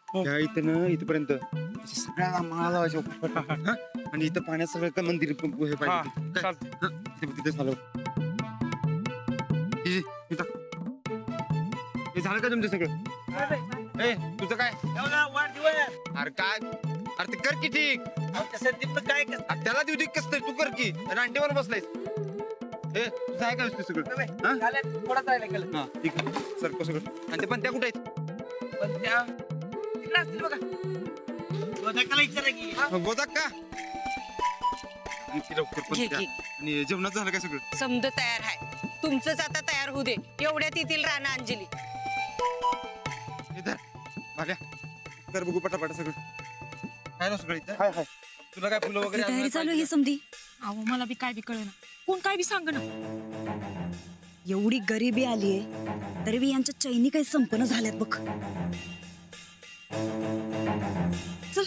त्या इथं ना इथपर्यंत असं सगळ्या माळा लावायच्या हा? आणि इथं पाण्यात सगळं का मंदिर हे पाहिजे काय? हा, तिथं झालं हे झालं का तुमचं सगळं ए तुझं काय अरे काय अरे ते कर की ठीक काय अरे त्याला देऊ दे कसं तू कर की आणि अंडीवर बसलायस ए तुझं आहे का नुसतं सगळं हा? थोडा जायला गेलं हा ठीक आहे सर सगळं आणि ते पण त्या कुठे आहेत पण त्या तिकडे असतील बघा गोदाकाला विचारा की गोदाक का लवकर पण घे, त्या. घे. आणि जेवणात झालं काय सगळं समद तयार आहे तुमचंच आता तयार होऊ दे एवढ्यात येतील राणा अंजली इधर भाग्या कर बघू पटापटा सगळं काय ना सगळं इथं हाय हाय तुला काय फुलं वगैरे तयारी चालू आहे समधी. अहो मला बी काय बी कळना कोण काय बी सांग ना एवढी गरिबी आलीये तरी बी यांच्या चैनी काही संपन्न झाल्यात बघ. चल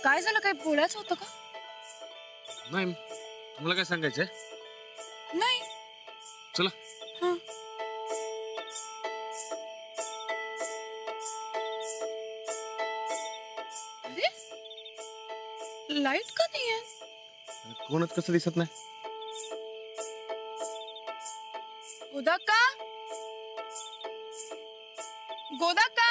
काय झालं काय बोलायचं होतं का नाही मला काय सांगायचंय नाही चला हं. अरे लाईट का नाही आहे कोणच कसं दिसत नाही गोदाका गोदाका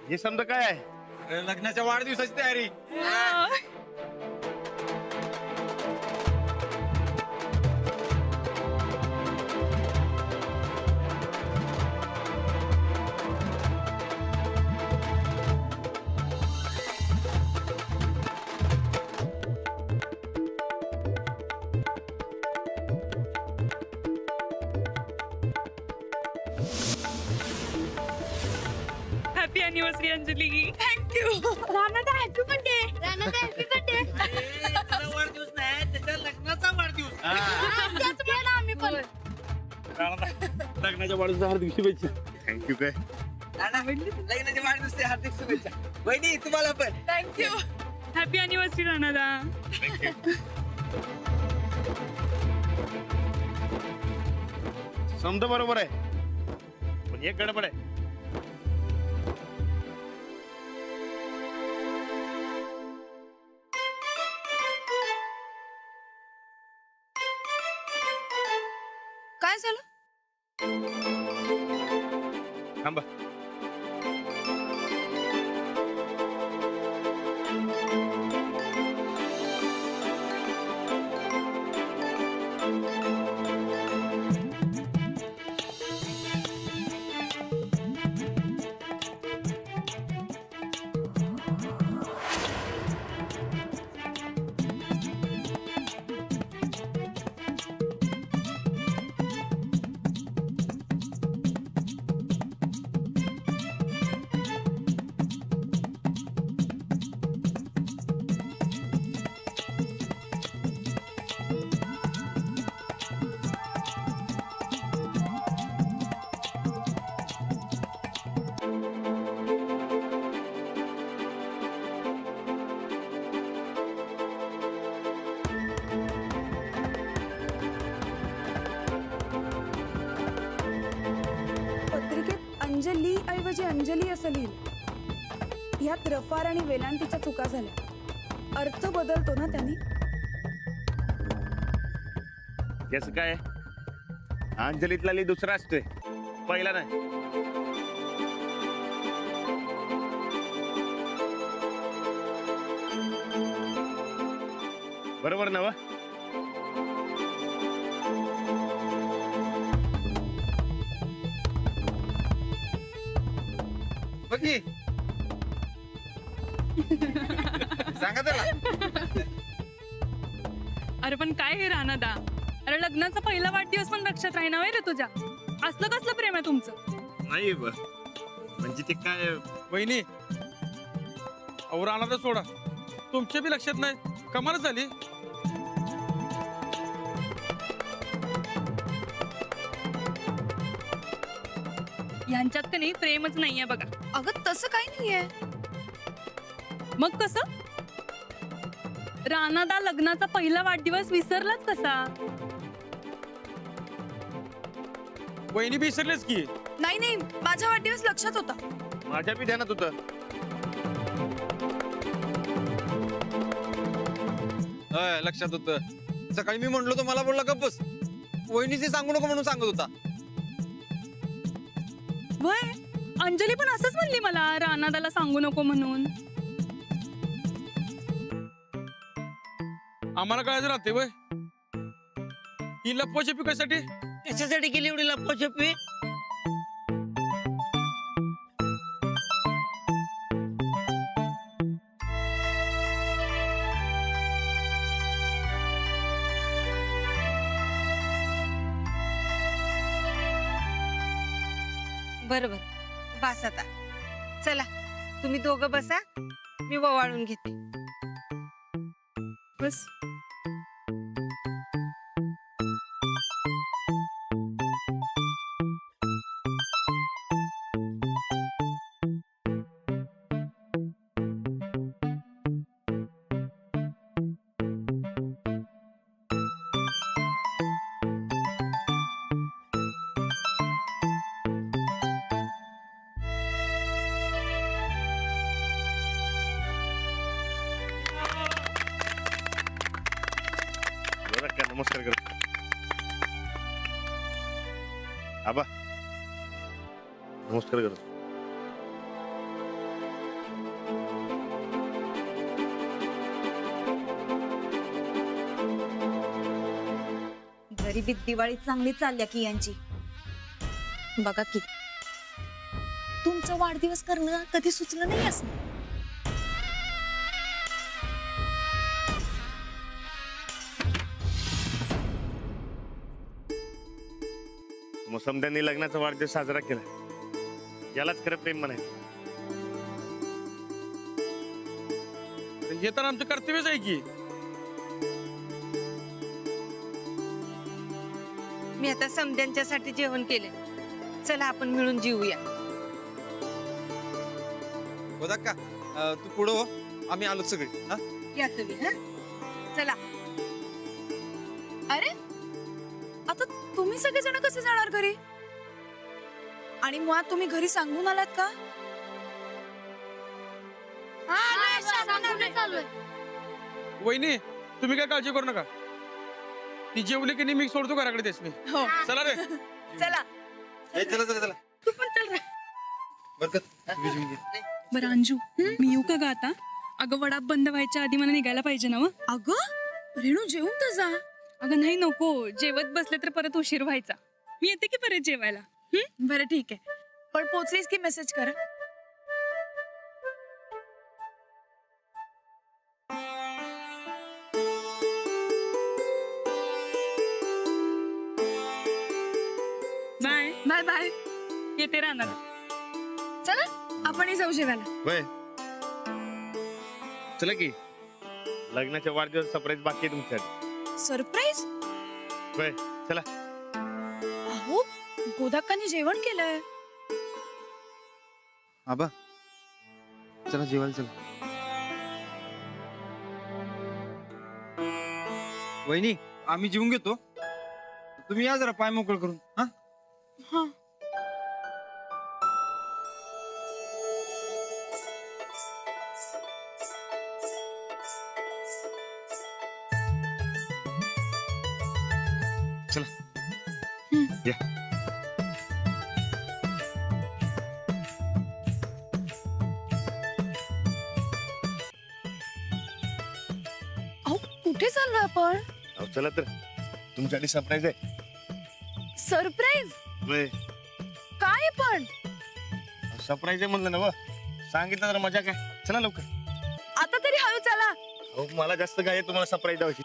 हे समजा काय आहे अरे, लग्नाच्या वाढदिवसाची तयारी happy anniversary Anjali. Thank you. Ranada happy birthday. Ranada happy birthday. त्याचा वाढदिवस नाही, त्याच्या लग्नाचा वाढदिवस. त्याच केला आम्ही पण. लग्नाच्या वाढदिवसाच्या हार्दिक शुभेच्छा. थँक्यू काय लग्नाच्या वाढदिवस हार्दिक शुभेच्छा. वहिनी तुम्हाला पण. थँक्यू. Happy anniversary Ranada. समजा बरोबर आहे, पण एक गडबड आहे. काय झालं? थांबा. पत्रिकेत अंजली ऐवजी अंजली असं लिहिलं. ह्यात रफार आणि वेलांटीच्या चुका झाल्या. अर्थ बदलतो ना त्यांनी. कसं काय? अंजलीतला लिह दुसरा असतोय, पहिला नाही. बरोबर ना? बघी सांगा त्याला. अरे पण काय हे राणादा, अरे लग्नाचा पहिला वाढदिवस पण लक्षात राहीना रे तुझ्या. असलं कसलं प्रेम आहे तुमचं? नाही म्हणजे ते काय. वहिनी अहो राणादा सोडा, तुमच्या बी लक्षात नाही. कमाल झाली. यांच्यात का नाही प्रेमच नाहीये बघा. अगं तसं काही नाहीये. मग कसं? राणादा लग्नाचा पहिला वाढदिवस विसरलाच कसा? वहिनी बी विसरलेच की. नाही नाही, माझा वाढदिवस लक्षात होता. माझ्या बी ध्यानात होतं. लक्षात होतं. सकाळी मी म्हणलो तो मला बोलला गप्प बस, वहिनीचे सांगू नको म्हणून सांगत होता. वय अंजली पण असंच म्हणली मला, राणादाला सांगू नको म्हणून. आम्हाला कळायचं राहते वय. ही लपवाछपी कशासाठी? कशासाठी केली एवढी लपवाछपी? बरोबर, बस आता. चला तुम्ही दोघं बसा, मी ववाळून घेते. बस. नमस्कार कर आबा. नमस्कार कर. गरिबीत दिवाळी चांगली चालल्या की यांची. बघा की, तुमचा वाढदिवस करणं कधी सुचलं नाही असं. मग समद्यांनी लग्नाचा वाढदिवस साजरा केला, यालाच खरं प्रेम म्हणायचं. हे तर आमचं कर्तव्यच आहे की. मी आता समद्यांच्यासाठी जेवण केले. चला आपण मिळून जेवूया. गोदा का तू पुढं हो, आम्ही आलो सगळे. हा या तुम्ही. हा चला. अरे आता तुम्ही सगळेजण कसे जाणार घरी? आणि मुळात तुम्ही घरी सांगून आलात का? वहिनी तुम्ही काय काळजी करू नका. ती जेवली की नाही मी सोडतो घराकडे त्यासनी. हो चला रे. चला. ए, चला चला चला. तू पण चल रे. बरकत तुम्ही जेवून घे. बरं अंजू, मी येऊ का ग आता? अगं वडा बंद व्हायच्या आधी मला निघायला पाहिजे ना. अगं रेणू जेवून तर जा. अगं नाही नको, जेवत बसले तर परत उशीर व्हायचा. मी येते की परत जेवायला. बरं ठीक आहे, पण पोचलीस की मेसेज करा. बाय. Bye bye. येते राहणार. चला आपणही जाऊ जेवायला. होय चला की लग्नाच्या वाढदिवस सरप्राईज बाकी आहे तुमच्यासाठी. सरप्राईज? होय चला. अहो गोदाक्कानी जेवण केलंय. आबा चला जेवायला चला. वहिनी आम्ही जेवून घेतो, तुम्ही या जरा पाय मोकळ करून. हा हा. चला या. अहो कुठे चाललोय आपण? अहो चला तर तुमच्यासाठी सरप्राईज आहे. सरप्राईज? होय काय पण? सरप्राईज आहे म्हणलं ना व. सांगितलं तर मजा काय. चला लवकर. आता तरी हळू चला. अहो मला जास्त काय आहे तुम्हाला सरप्राईज द्यायची.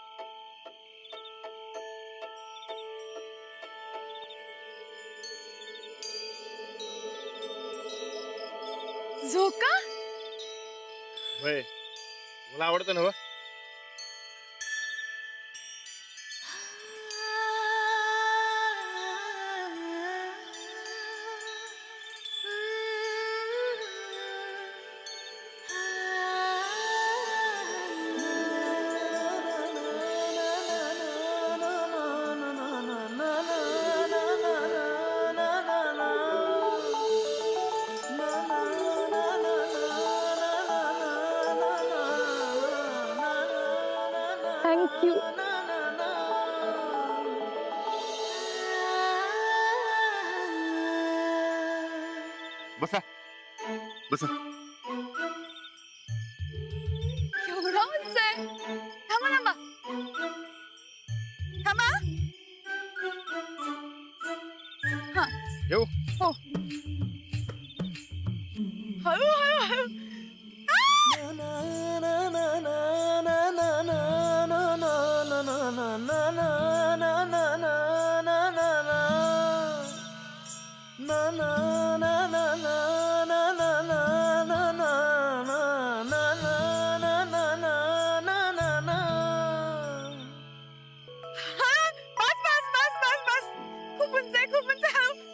झोका? होय मला आवडतं ना व. थँक्यू. बसा बसा. एवढा उंच आहे. थांबा थांबा थांबा. हा येऊ. हो. हळू हळू हळू. खूप उंच आहे, खूप उंच आहे.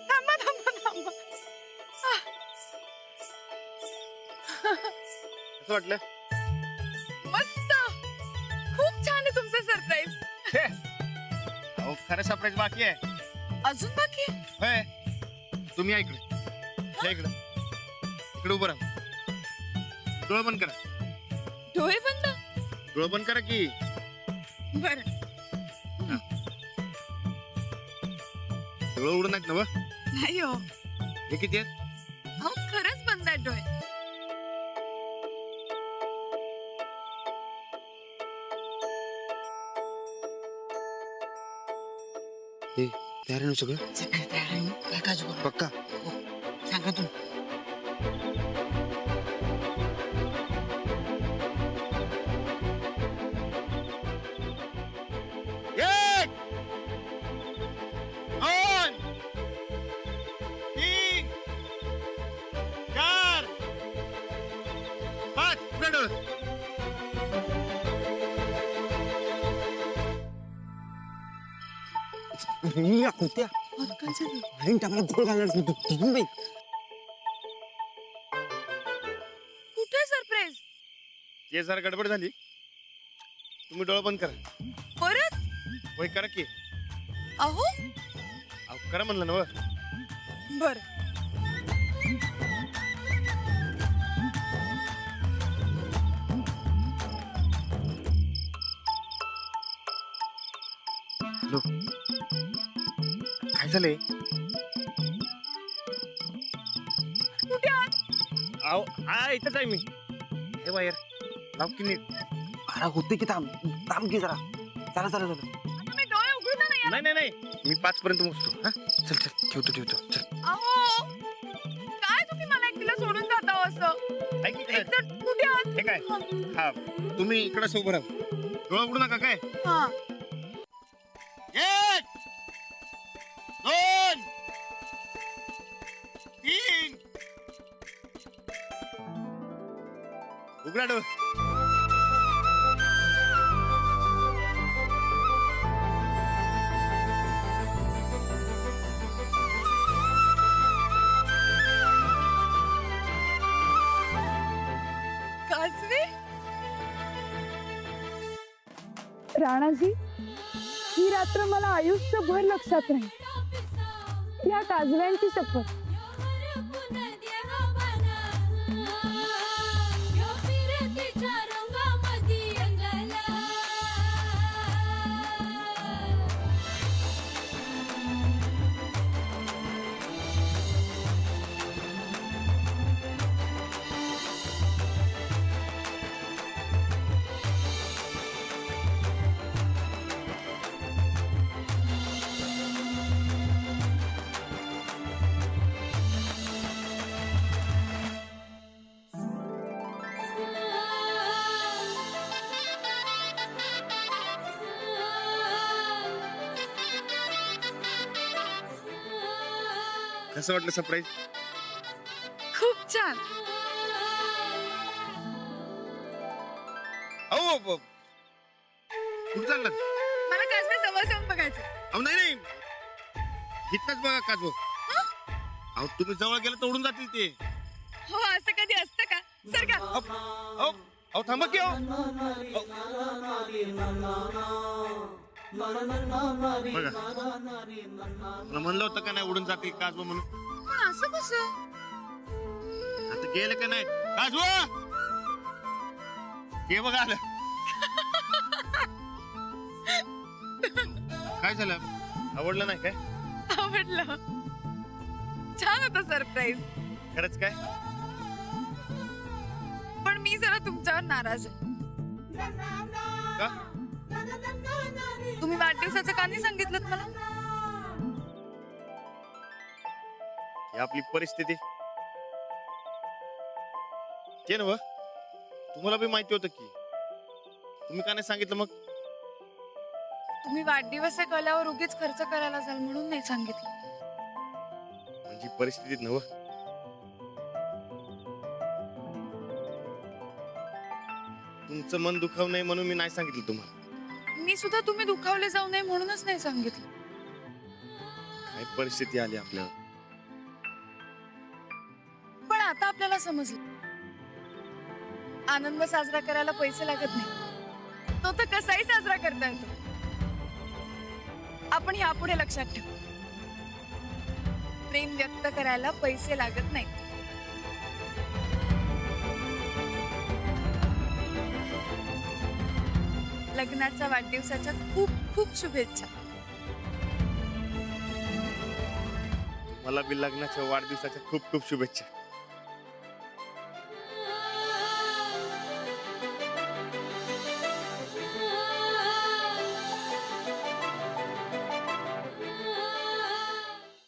थांबा थांबा थांबा. कसं वाटलं? मस्त. खूप छान आहे तुमचं सरप्राईज. अहो खरं सरप्राईज बाकी आहे. अजून बाकी आहे? होय तुम्ही या इकडे. या इकडे. इकडे उभं राहा. डोळे बंद करा. डोळे बंद? डोळे बंद करा की. बरं. डोळे उघडून नाहीत ना व. नाही हो. हे किती आहेत? अहो खरंच बंद आहेत डोळे. हे तयार आहे ना सगळं? काय काळजी करू पक्का? सांगा तू. एक, दोन, तीन, चार, पाच. उघडा डोळे. टाकायला गोळ घालणार बाई. कुठे सरप्राईज? ते जरा गडबड झाली. तुम्ही डोळा बंद करा. परत? वय करा की. अहो अहो करा म्हणलं ना व. बर. हॅलो, काय झालंय? कुठे आहात? अहो इथंच आहे मी. हे वायर लाव की नीट. होते की थांब थांब की जरा. चला चला चला. तुम्ही डोळे उघडू तर नाही. नाही मी 5 पर्यंत मोजतो. हा चल ठेवतो चल. अहो काय तुम्ही मला एकटीला सोडून जाता हो असं? ऐक इकडे. एकतर कुठे आहात? हे काय? हा तुम्ही इकडे सोबत राहा. डोळा उघडू नका काय. हा. 1 2 3 उघडा डोळा. काजवे? राणाजी, ही रात्र मला आयुष्यभर लक्षात राहील. या काजव्यांची शपथ. कसं वाटलं सरप्राईज? खूप छान. अहो कुठं चाललं? मला काजवे जवळ जाऊन बघायचं. अहो नाही इथंच बघा काजव. अहो तुम्ही जवळ गेलं तर उडून जातील ते. हो असं कधी असतं का? सर का? अहो थांबा की अहो. बघा मला म्हणलं होतं का नाही उडून जातील काजव म्हणून. पण असं कसं? आता गेलं का नाही काजव? हे बघा आलं. काय झालं? आवडलं नाही काय? आवडलं. छान होतं सरप्राईज. खरंच काय? पण मी जरा तुमच्यावर नाराज आहे. का? तुम्ही वाढदिवसाचं का नाही सांगितलं मला? ही आपली परिस्थिती. ते नव्ह तुम्हाला बी माहिती होतं की. तुम्ही का नाही सांगितलं मग? तुम्ही वाढदिवस कळल्यावर उगीच खर्च करायला जाल म्हणून नाही सांगितलं. म्हणजे परिस्थितीत नव्ह. तुमचं मन दुखावू नये म्हणून मी नाही सांगितलं तुम्हाला. मी सुद्धा तुम्ही दुखावले जाऊ नये म्हणूनच नाही सांगितलं. काय परिस्थिती आली आपल्यावर. पण आता आपल्याला समजलं आनंद साजरा करायला पैसे लागत नाही. तो तर कसाही साजरा करता येतो. आपण यापुढे लक्षात ठेवू. प्रेम व्यक्त करायला पैसे लागत नाही. लग्नाच्या वाढदिवसाच्या खूप खूप शुभेच्छा. मला बी लग्नाच्या वाढदिवसाच्या खूप खूप शुभेच्छा.